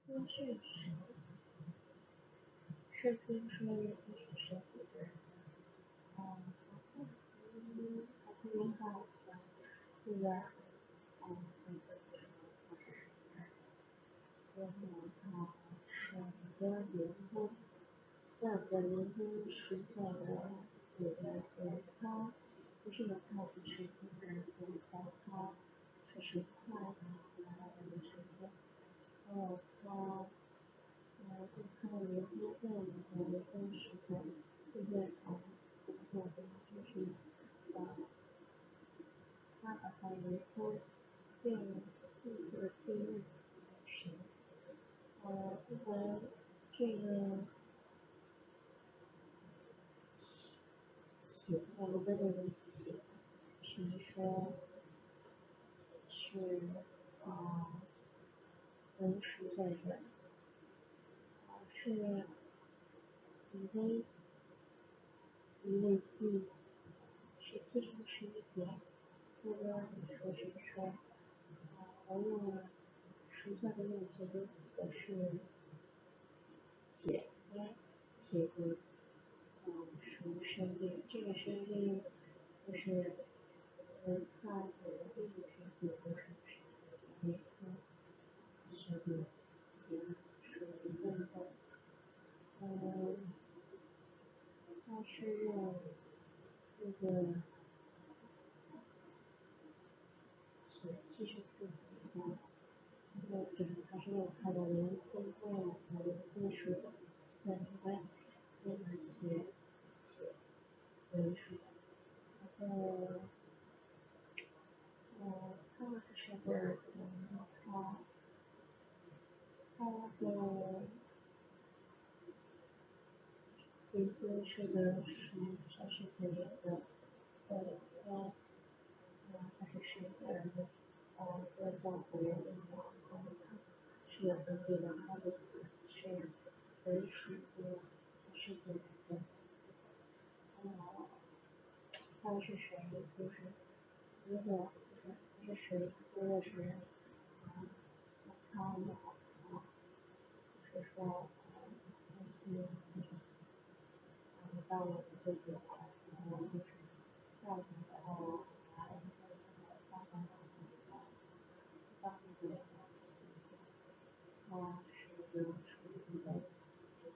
根据圣经说耶稣是神的儿子，他特别好的这个选择的时候，他是然后他选择灵魂，那个灵魂实在的有的他不是有他不是一个人他是快的一个事情，他对他的灵魂灵魂实在就是怎么说呢，就是他把他的灵魂用祭祀的记录神，不管这个血，我们的那个血，是说是能赎罪的，是一位祭，是71节，那个说是说，用赎罪的用这个是血血的赎生命，这个生命就是他的第一是解决成是每个是个行属于运动，他是用那个牺牲自己的，他是用他的灵魂来归属的，在另外那个血为属，然后他是个他的灵魂是个全世界的，在他是神的儿子，各教别人是有根据的，他的死是为属于世界的，他是谁？就是如果他是谁，如果是他有就是说那些到了这个就是到底当地的他是有属于的，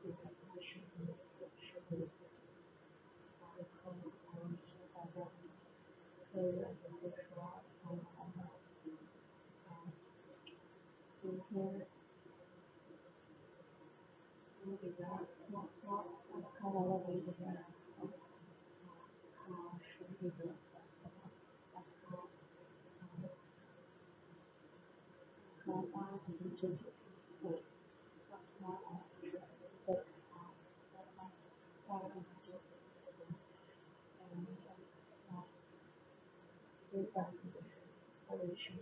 这个他是有然后是大家可以就是说今天这边他看到了这边是这个他发的这个对，他是对他的这个非常就是为什么？